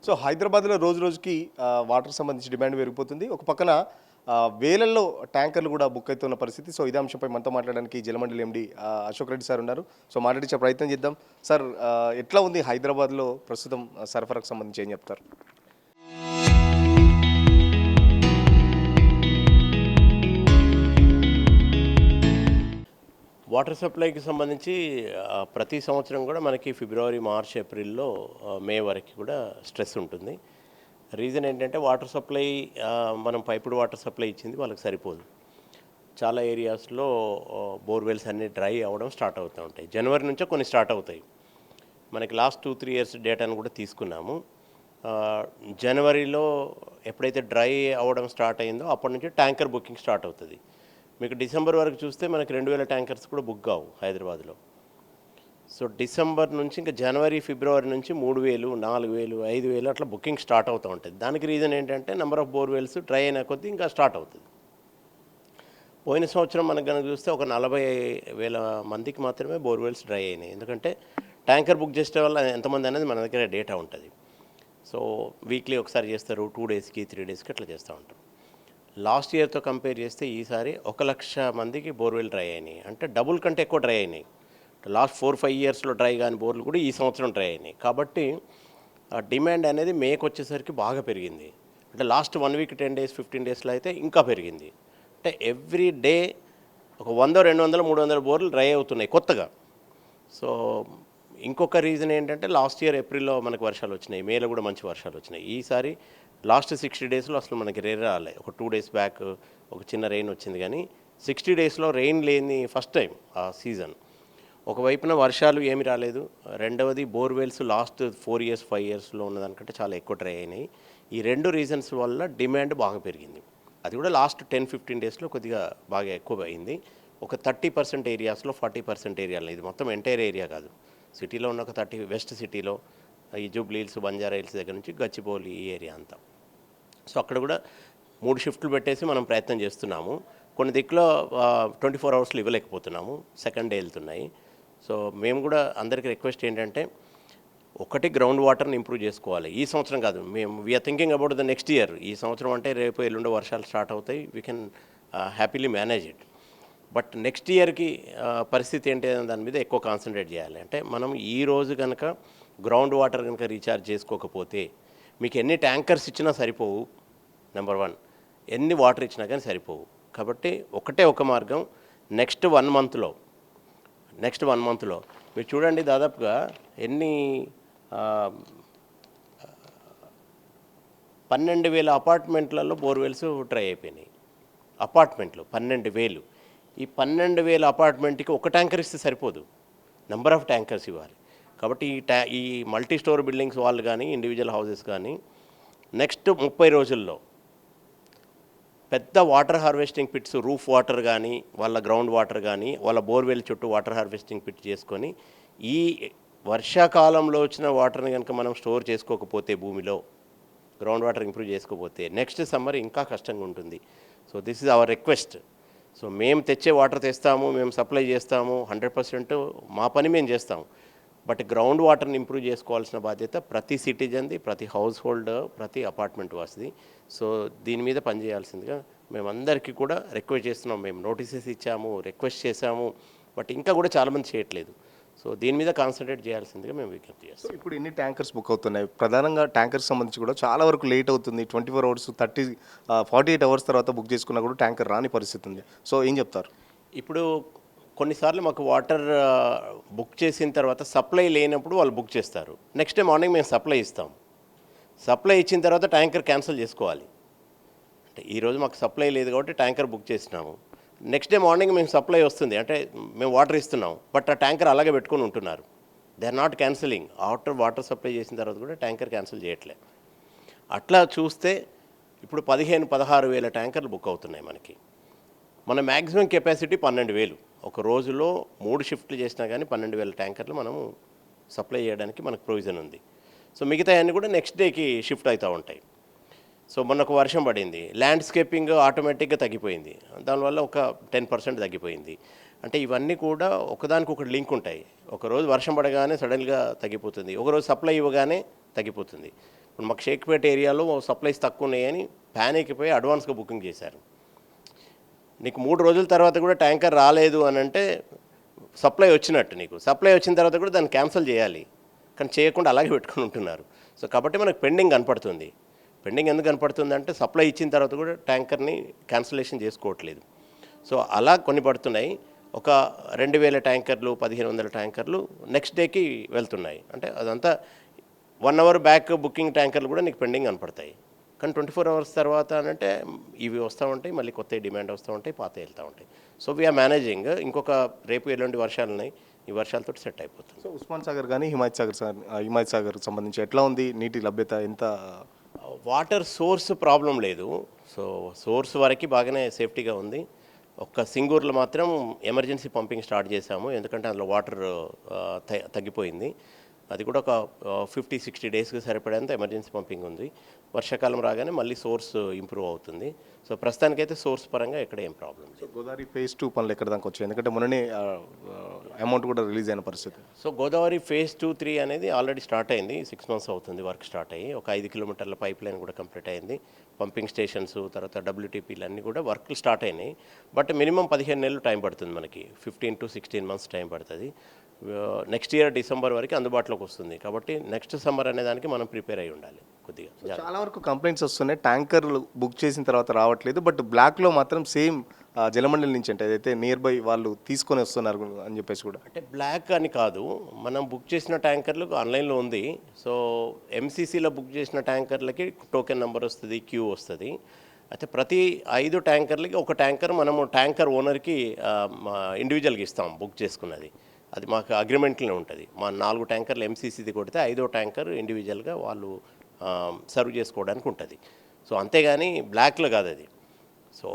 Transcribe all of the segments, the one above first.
So హైదరాబాద్లో రోజు రోజుకి వాటర్ సంబంధించి డిమాండ్ పెరిగిపోతుంది. ఒక పక్కన వేలల్లో ట్యాంకర్లు కూడా బుక్ అవుతున్న పరిస్థితి. సో ఇదే అంశంపై మనతో మాట్లాడడానికి జలమండలి ఎండి అశోక్ రెడ్డి సార్ ఉన్నారు. సో మాట్లాడించే ప్రయత్నం చేద్దాం. సార్, ఎట్లా ఉంది హైదరాబాద్లో ప్రస్తుతం సరఫరాకు సంబంధించి ఏం చెప్తారు? వాటర్ సప్లైకి సంబంధించి ప్రతి సంవత్సరం కూడా మనకి ఫిబ్రవరి, మార్చ్, ఏప్రిల్లో మే వరకు కూడా స్ట్రెస్ ఉంటుంది. రీజన్ ఏంటంటే వాటర్ సప్లై మనం పైపుడ్ వాటర్ సప్లై ఇచ్చింది వాళ్ళకి సరిపోదు. చాలా ఏరియాస్లో బోర్వెల్స్ అన్నీ డ్రై అవ్వడం స్టార్ట్ అవుతూ ఉంటాయి. జనవరి నుంచే కొన్ని స్టార్ట్ అవుతాయి. మనకి లాస్ట్ 2-3 ఇయర్స్ డేటాను కూడా తీసుకున్నాము. జనవరిలో ఎప్పుడైతే డ్రై అవ్వడం స్టార్ట్ అయిందో అప్పటి నుంచి ట్యాంకర్ బుకింగ్ స్టార్ట్ అవుతుంది. మీకు డిసెంబర్ వరకు చూస్తే మనకి 2000 ట్యాంకర్స్ కూడా బుక్ కావు హైదరాబాద్లో. సో డిసెంబర్ నుంచి ఇంకా జనవరి, ఫిబ్రవరి నుంచి 3000, 4000, 5000 అట్లా బుకింగ్ స్టార్ట్ అవుతూ ఉంటుంది. దానికి రీజన్ ఏంటంటే నెంబర్ ఆఫ్ బోర్వెల్స్ డ్రై అయిన కొద్దీ ఇంకా స్టార్ట్ అవుతుంది. పోయిన సంవత్సరం మనకు కనుక చూస్తే ఒక 40,000 మందికి మాత్రమే బోర్వెల్స్ డ్రై అయినాయి. ఎందుకంటే ట్యాంకర్ బుక్ చేసే వల్ల ఎంతమంది అనేది మన దగ్గర డేటా ఉంటుంది. సో వీక్లీ ఒకసారి చేస్తారు, 2 డేస్కి 3 డేస్కి అట్లా చేస్తూ ఉంటారు. లాస్ట్ ఇయర్తో కంపేర్ చేస్తే ఈసారి 1,00,000 మందికి బోర్వెల్ డ్రై అయినాయి. అంటే డబుల్ కంటే ఎక్కువ డ్రై అయినాయి. లాస్ట్ 4-5 ఇయర్స్లో డ్రై కాని బోర్లు కూడా ఈ సంవత్సరం డ్రై అయినాయి. కాబట్టి డిమాండ్ అనేది మేకు వచ్చేసరికి బాగా పెరిగింది. అంటే లాస్ట్ 1 వీక్ 10 డేస్ 15 డేస్లో అయితే ఇంకా పెరిగింది. అంటే ఎవ్రీ డే ఒక 100, 200, 300 బోర్లు డ్రై అవుతున్నాయి కొత్తగా. సో ఇంకొక రీజన్ ఏంటంటే లాస్ట్ ఇయర్ ఏప్రిల్లో మనకు వర్షాలు వచ్చినాయి, మేలో కూడా మంచి వర్షాలు వచ్చినాయి. ఈసారి లాస్ట్ 60 డేస్లో అసలు మనకి రెయిన్ రాలే. ఒక 2 డేస్ బ్యాక్ ఒక చిన్న రెయిన్ వచ్చింది, కానీ 60 డేస్లో రెయిన్ లేని ఫస్ట్ టైం ఆ సీజన్. ఒకవైపున వర్షాలు ఏమి రాలేదు, రెండవది బోర్వెల్స్ లాస్ట్ 4 ఇయర్స్ 5 ఇయర్స్లో ఉన్నదానికంటే చాలా ఎక్కువ డ్రై అయినాయి. ఈ 2 రీజన్స్ వల్ల డిమాండ్ బాగా పెరిగింది. అది కూడా లాస్ట్ 10-15 డేస్లో కొద్దిగా బాగా ఎక్కువ అయింది. ఒక 30% ఏరియాస్లో, 40% ఏరియాలో, ఇది మొత్తం ఎంటైర్ ఏరియా కాదు, సిటీలో ఉన్న ఒక 30 వెస్ట్ సిటీలో, ఈ జూబ్లీ హిల్స్, బంజారా హిల్స్ దగ్గర నుంచి గచ్చిబౌలి ఈ ఏరియా అంతా. సో అక్కడ కూడా 3 షిఫ్ట్లు పెట్టేసి మనం ప్రయత్నం చేస్తున్నాము. కొన్ని దిక్కులో 24 అవర్స్లో ఇవ్వలేకపోతున్నాము, సెకండ్ డే వెళ్తున్నాయి. సో మేము కూడా అందరికీ రిక్వెస్ట్ ఏంటంటే, ఒకటి గ్రౌండ్ వాటర్ని ఇంప్రూవ్ చేసుకోవాలి. ఈ సంవత్సరం కాదు, మేము we are thinking about the next year. ఈ సంవత్సరం అంటే రేపు ఎల్లుండో వర్షాలు స్టార్ట్ అవుతాయి, we can happily manage it. But next ఇయర్కి పరిస్థితి ఏంటి అనే దాని మీద ఎక్కువ కాన్సన్ట్రేట్ చేయాలి. అంటే మనం ఈ రోజు కనుక గ్రౌండ్ వాటర్ కనుక రీఛార్జ్ చేసుకోకపోతే మీకు ఎన్ని ట్యాంకర్స్ ఇచ్చినా సరిపోవు. నెంబర్ 1, ఎన్ని వాటర్ ఇచ్చినా కానీ సరిపోవు. కాబట్టి ఒకటే ఒక మార్గం, నెక్స్ట్ 1 మంత్లో మీరు చూడండి, దాదాపుగా ఎన్ని 12,000 అపార్ట్మెంట్లలో బోర్వెల్స్ డ్రై అయిపోయినాయి. అపార్ట్మెంట్లు 12,000. ఈ 12,000 అపార్ట్మెంట్కి ఒక ట్యాంకర్ ఇస్తే సరిపోదు, నెంబర్ ఆఫ్ ట్యాంకర్స్ ఇవ్వాలి. కాబట్టి ఈ మల్టీ స్టోర్ బిల్డింగ్స్ వాళ్ళు కానీ, ఇండివిజువల్ హౌసెస్ కానీ నెక్స్ట్ 30 రోజుల్లో పెద్ద water harvesting pits, roof water కానీ, వాళ్ళ గ్రౌండ్ వాటర్ కానీ, వాళ్ళ బోర్వెల్ చుట్టూ వాటర్ హార్వెస్టింగ్ పిట్ చేసుకొని, ఈ వర్షాకాలంలో వచ్చిన వాటర్ని కనుక మనం స్టోర్ చేసుకోకపోతే, భూమిలో గ్రౌండ్ వాటర్ ఇంప్రూవ్ చేసుకోకపోతే నెక్స్ట్ సమ్మర్ ఇంకా కష్టంగా ఉంటుంది. So this is our request. So మేము తెచ్చే వాటర్ తెస్తాము, మేము సప్లై చేస్తాము, 100% మా పని మేము చేస్తాము. బట్ గ్రౌండ్ వాటర్ని ఇంప్రూవ్ చేసుకోవాల్సిన బాధ్యత ప్రతి సిటిజన్ది, ప్రతి హౌస్ హోల్డ్, ప్రతి అపార్ట్మెంట్ వాసిది. సో దీని మీద పనిచేయాల్సిందిగా మేమందరికీ కూడా రిక్వెస్ట్ చేస్తున్నాం. మేము నోటీసెస్ ఇచ్చాము, రిక్వెస్ట్ చేశాము, బట్ ఇంకా కూడా చాలామంది చేయట్లేదు. సో దీని మీద కాన్సన్ట్రేట్ చేయాల్సిందిగా మేము విజ్ఞప్తి చేస్తాం. ఇప్పుడు ఎన్ని ట్యాంకర్స్ బుక్ అవుతున్నాయి? ప్రధానంగా ట్యాంకర్స్ సంబంధించి కూడా చాలా వరకు లేట్ అవుతుంది. 24 అవర్స్ 48 అవర్స్ తర్వాత బుక్ చేసుకున్నా కూడా ట్యాంకర్ రాని పరిస్థితి ఉంది. సో ఏం చెప్తారు? ఇప్పుడు కొన్నిసార్లు మాకు వాటర్ బుక్ చేసిన తర్వాత సప్లై లేనప్పుడు వాళ్ళు బుక్ చేస్తారు. నెక్స్ట్ డే మార్నింగ్ మేము సప్లై ఇస్తాం. సప్లై ఇచ్చిన తర్వాత ట్యాంకర్ క్యాన్సిల్ చేసుకోవాలి. అంటే ఈరోజు మాకు సప్లై లేదు కాబట్టి ట్యాంకర్ బుక్ చేసినాము, నెక్స్ట్ డే మార్నింగ్ మేము సప్లై వస్తుంది అంటే మేము వాటర్ ఇస్తున్నాం, బట్ ఆ ట్యాంకర్ అలాగే పెట్టుకొని ఉంటున్నారు. They are not cancelling. After water supply చేసిన తర్వాత కూడా ట్యాంకర్ క్యాన్సిల్ చేయట్లేదు. అట్లా చూస్తే ఇప్పుడు 15,000-16,000 ట్యాంకర్లు బుక్ అవుతున్నాయి మనకి. మన మ్యాక్సిమం కెపాసిటీ 12,000. ఒక రోజులో 3 షిఫ్ట్లు చేసినా కానీ 12,000 ట్యాంకర్లు మనము సప్లై చేయడానికి మనకు ప్రొవిజన్ ఉంది. సో మిగతా అన్నీ కూడా నెక్స్ట్ డేకి షిఫ్ట్ అవుతూ ఉంటాయి. సో మొన్నకు వర్షం పడింది, ల్యాండ్స్కేపింగ్ ఆటోమేటిక్గా తగ్గిపోయింది, దానివల్ల ఒక 10% తగ్గిపోయింది. అంటే ఇవన్నీ కూడా ఒకదానికొకటి లింక్ ఉంటాయి. ఒకరోజు వర్షం పడగానే సడన్గా తగ్గిపోతుంది, ఒకరోజు సప్లై ఇవ్వగానే తగ్గిపోతుంది. ఇప్పుడు మాకు షేక్పేట ఏరియాలో సప్లైస్ తక్కువ ఉన్నాయని ప్యానిక్ అయిపోయి అడ్వాన్స్గా బుకింగ్ చేశారు. నీకు 3 రోజుల తర్వాత కూడా ట్యాంకర్ రాలేదు అని అంటే సప్లై వచ్చినట్టు. నీకు సప్లై వచ్చిన తర్వాత కూడా దాన్ని క్యాన్సిల్ చేయాలి, కానీ చేయకుండా అలాగే పెట్టుకుని ఉంటున్నారు. సో కాబట్టి మనకు పెండింగ్ కనపడుతుంది. పెండింగ్ ఎందుకు కనపడుతుంది అంటే సప్లై ఇచ్చిన తర్వాత కూడా ట్యాంకర్ని క్యాన్సిలేషన్ చేసుకోవట్లేదు. సో అలా కొన్ని పడుతున్నాయి. ఒక 2000 ట్యాంకర్లు 1500 ట్యాంకర్లు నెక్స్ట్ డేకి వెళ్తున్నాయి. అంటే అదంతా 1 అవర్ బ్యాక్ బుకింగ్ ట్యాంకర్లు కూడా నీకు పెండింగ్ కనపడతాయి. కానీ 24 అవర్స్ తర్వాత అంటే ఇవి వస్తూ ఉంటాయి, మళ్ళీ కొత్త డిమాండ్ వస్తూ ఉంటాయి, పాత వెళ్తూ ఉంటాయి. So we are managing. ఇంకొక రేపు ఎల్లుండి వర్షాలు ఉన్నాయి, ఈ వర్షాలతో సెట్ అయిపోతుంది. సో ఉస్మాన్ సాగర్ కానీ హిమాయత్ సాగర్ సంబంధించి ఎట్లా ఉంది నీటి లభ్యత? ఎంత వాటర్ సోర్స్ ప్రాబ్లం లేదు. సో సోర్స్ వరకు బాగానే సేఫ్టీగా ఉంది. ఒక్క సింగూరులో మాత్రం ఎమర్జెన్సీ పంపింగ్ స్టార్ట్ చేశాము, ఎందుకంటే అందులో వాటర్ తగ్గిపోయింది. అది కూడా ఒక 50-60 డేస్కి సరిపడేంత ఎమర్జెన్సీ పంపింగ్ ఉంది. వర్షాకాలం రాగానే మళ్ళీ సోర్స్ ఇంప్రూవ్ అవుతుంది. సో ప్రస్తుతానికైతే సోర్స్ పరంగా ఎక్కడ ఏం ప్రాబ్లం లేదు. గోదావరి ఫేజ్ 2 పనులు ఎక్కడ దాకా వచ్చాయి? ఎందుకంటే మొన్ననే అమౌంట్ కూడా రిలీజ్ అయిన పరిస్థితి. సో గోదావరి ఫేజ్ 2-3 అనేది ఆల్రెడీ స్టార్ట్ అయింది. 6 months అవుతుంది వర్క్ స్టార్ట్ అయ్యి. ఒక 5 కిలోమీటర్ల పైప్ లైన్ కూడా కంప్లీట్ అయింది. పంపింగ్ స్టేషన్స్, తర్వాత WTPలు అన్నీ కూడా వర్క్లు స్టార్ట్ అయినాయి. బట్ మినిమం 15 నెలలు టైం పడుతుంది మనకి. 15 to 16 months టైం పడుతుంది. నెక్స్ట్ ఇయర్ డిసెంబర్ వరకు అందుబాటులోకి వస్తుంది. కాబట్టి నెక్స్ట్ సమ్మర్ అనే దానికి మనం ప్రిపేర్ అయి ఉండాలి కొద్దిగా. చాలా వరకు కంప్లైంట్స్ వస్తున్నాయి, ట్యాంకర్లు బుక్ చేసిన తర్వాత రావట్లేదు, బట్ బ్లాక్లో మాత్రం సేమ్ జలమండలి నుంచి అంటే ఏదైతే నియర్ బై వాళ్ళు తీసుకొని వస్తున్నారు అని చెప్పేసి కూడా. అంటే బ్లాక్ అని కాదు, మనం బుక్ చేసిన ట్యాంకర్లు ఆన్లైన్లో ఉంది. సో MCCలో బుక్ చేసిన ట్యాంకర్లకి టోకెన్ నెంబర్ వస్తుంది, క్యూ వస్తుంది. అయితే ప్రతి 5 ట్యాంకర్లకి ఒక ట్యాంకర్ మనము ట్యాంకర్ ఓనర్కి ఇండివిజువల్గా ఇస్తాం బుక్ చేసుకున్నది. అది మాకు అగ్రిమెంట్లోనే ఉంటుంది. మా 4 ట్యాంకర్లు MCCది కొడితే 5వ ట్యాంకర్ ఇండివిజువల్గా వాళ్ళు సర్వ్ చేసుకోవడానికి ఉంటుంది. సో అంతేగాని బ్లాక్లో కాదు అది. సో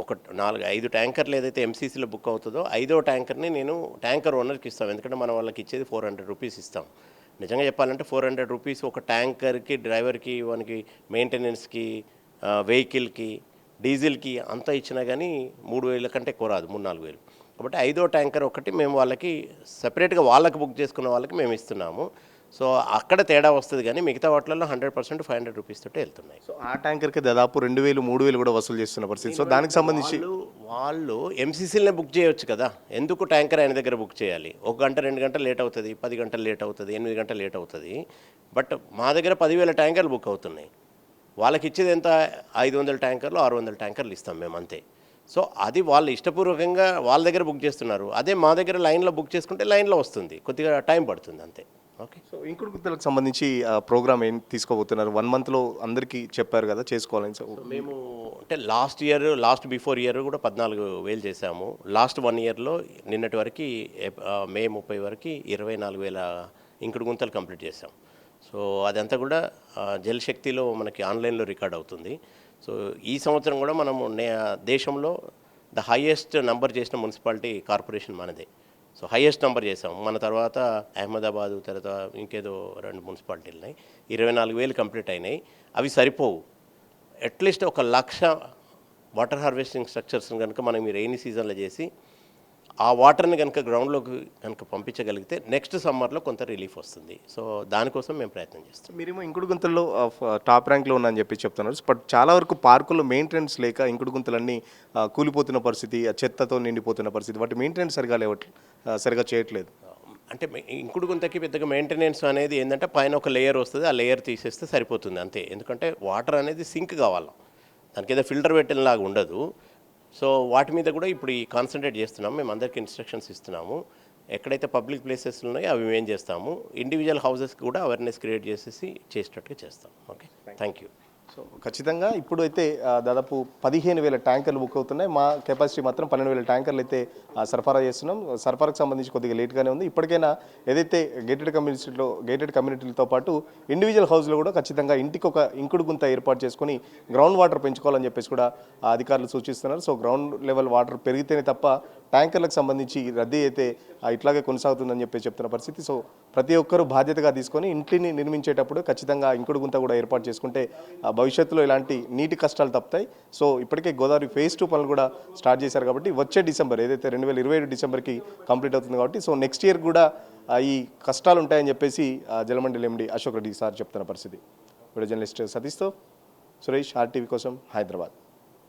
5 ట్యాంకర్లు ఏదైతే MCCలో బుక్ అవుతుందో 5వ ట్యాంకర్ని నేను ట్యాంకర్ ఓనర్కి ఇస్తాం. ఎందుకంటే మనం వాళ్ళకి ఇచ్చేది 400 రూపీస్ ఇస్తాం. నిజంగా చెప్పాలంటే 400 రూపీస్ ఒక ట్యాంకర్కి, డ్రైవర్కి, వానికి మెయింటెనెన్స్కి, వెహికల్కి, డీజిల్కి అంతా ఇచ్చినా కానీ 3000 కంటే ఎక్కువ రాదు, 3-4 వేలు. కాబట్టి 5వ ట్యాంకర్ ఒకటి మేము వాళ్ళకి సెపరేట్గా వాళ్ళకి బుక్ చేసుకున్న వాళ్ళకి మేము ఇస్తున్నాము. సో అక్కడ తేడా వస్తుంది, కానీ మిగతా వాటిల్లో 100% 500 రూపీస్ తోటే వెళ్తున్నాయి. సో ఆ ట్యాంకర్కి దాదాపు 2000-3000 కూడా వసూలు చేస్తున్న పరిస్థితి. సో దానికి సంబంధించి వాళ్ళు MCCలనే బుక్ చేయొచ్చు కదా, ఎందుకు ట్యాంకర్ ఆయన దగ్గర బుక్ చేయాలి? 1 గంట 2 గంటలు లేట్ అవుతుంది, 10 గంటలు లేట్ అవుతుంది, 8 గంటలు లేట్ అవుతుంది. బట్ మా దగ్గర 10,000 ట్యాంకర్లు బుక్ అవుతున్నాయి. వాళ్ళకి ఇచ్చేది ఎంత? 500 ట్యాంకర్లు 600 ట్యాంకర్లు ఇస్తాం మేము, అంతే. సో అది వాళ్ళు ఇష్టపూర్వకంగా వాళ్ళ దగ్గర బుక్ చేస్తున్నారు. అదే మా దగ్గర లైన్లో బుక్ చేసుకుంటే లైన్లో వస్తుంది, కొద్దిగా టైం పడుతుంది, అంతే. ఓకే. సో ఇంకుడు గుంతలకు సంబంధించి ప్రోగ్రామ్ ఏం తీసుకోబోతున్నారు? 1 monthలో అందరికీ చెప్పారు కదా చేసుకోవాలని. సో మేము అంటే లాస్ట్ బిఫోర్ ఇయర్ కూడా 14,000 చేశాము. లాస్ట్ 1 yearలో నిన్నటి వరకు మే 30 వరకు 24,000 ఇంకుడు గుంతలు కంప్లీట్ చేశాం. సో అదంతా కూడా జలశక్తిలో మనకి ఆన్లైన్లో రికార్డ్ అవుతుంది. సో ఈ సంవత్సరం కూడా మనము దేశంలో ద హైయెస్ట్ నంబర్ చేసిన మున్సిపాలిటీ కార్పొరేషన్ మనదే. సో హైయెస్ట్ నెంబర్ చేసాం. మన తర్వాత అహ్మదాబాదు, తర్వాత ఇంకేదో 2 మున్సిపాలిటీలు ఉన్నాయి. 24,000 కంప్లీట్ అయినాయి. అవి సరిపోవు. అట్లీస్ట్ 1,00,000 వాటర్ హార్వెస్టింగ్ స్ట్రక్చర్స్ని కనుక మనం ఈ రెయినీ సీజన్లో చేసి ఆ వాటర్ని కనుక గ్రౌండ్లోకి కనుక పంపించగలిగితే నెక్స్ట్ సమ్మర్లో కొంత రిలీఫ్ వస్తుంది. సో దానికోసం మేము ప్రయత్నం చేస్తాం. మీరేమో ఇంకుడు గుంతల్లో టాప్ ర్యాంక్లో ఉన్నాయని చెప్పి చెప్తున్నారు. బట్ చాలా వరకు పార్కుల్లో మెయింటెనెన్స్ లేక ఇంకుడు గుంతలన్నీ కూలిపోతున్న పరిస్థితి, చెత్తతో నిండిపోతున్న పరిస్థితి, వాటి మెయింటెనెన్స్ సరిగా చేయట్లేదు. అంటే ఇంకుడు గుంతకి పెద్దగా మెయింటెనెన్స్ అనేది ఏంటంటే పైన ఒక లేయర్ వస్తుంది, ఆ లేయర్ తీసేస్తే సరిపోతుంది, అంతే. ఎందుకంటే వాటర్ అనేది సింక్ కావాలి, దానికి ఏదో ఫిల్టర్ పెట్టినలాగా ఉండదు. సో వాటి మీద కూడా ఇప్పుడు ఈ కాన్సన్ట్రేట్ చేస్తున్నాము. మేము అందరికీ ఇన్స్ట్రక్షన్స్ ఇస్తున్నాము. ఎక్కడైతే పబ్లిక్ ప్లేసెస్ ఉన్నాయో అవి మేము చేస్తాము. ఇండివిజువల్ హౌసెస్కి కూడా అవేర్నెస్ క్రియేట్ చేసేసి చేసేటట్టుగా చేస్తాం. Okay, thank you. సో ఖచ్చితంగా ఇప్పుడు అయితే దాదాపు 15,000 ట్యాంకర్లు బుక్ అవుతున్నాయి. మా కెపాసిటీ మాత్రం 12,000 ట్యాంకర్లు అయితే సరఫరా చేస్తున్నాం. సరఫరాకు సంబంధించి కొద్దిగా లేట్గానే ఉంది. ఇప్పటికైనా ఏదైతే గేటెడ్ కమ్యూనిటీలతో పాటు ఇండివిజువల్ హౌస్లో కూడా ఖచ్చితంగా ఇంటికి ఒక ఇంకుడు గుంత ఏర్పాటు చేసుకొని గ్రౌండ్ వాటర్ పెంచుకోవాలని చెప్పేసి కూడా అధికారులు సూచిస్తున్నారు. సో గ్రౌండ్ లెవెల్ వాటర్ పెరిగితేనే తప్ప ట్యాంకర్లకు సంబంధించి రద్దీ అయితే ఇట్లాగే కొనసాగుతుందని చెప్పి చెప్తున్న పరిస్థితి. సో ప్రతి ఒక్కరూ బాధ్యతగా తీసుకొని ఇంటిని నిర్మించేటప్పుడు ఖచ్చితంగా ఇంకుడు గుంత కూడా ఏర్పాటు చేసుకుంటే భవిష్యత్తులో ఇలాంటి నీటి కష్టాలు తప్పుతాయి. సో ఇప్పటికే గోదావరి ఫేజ్ 2 పనులు కూడా స్టార్ట్ చేశారు కాబట్టి వచ్చే డిసెంబర్ ఏదైతే 2027 డిసెంబర్కి కంప్లీట్ అవుతుంది కాబట్టి సో నెక్స్ట్ ఇయర్ కూడా ఈ కష్టాలు ఉంటాయని చెప్పేసి జలమండలి ఎండి అశోక్ రెడ్డి సార్ చెప్తున్న పరిస్థితి. వీడియో జర్నలిస్ట్ సతీష్తో సురేష్ RTV కోసం హైదరాబాద్.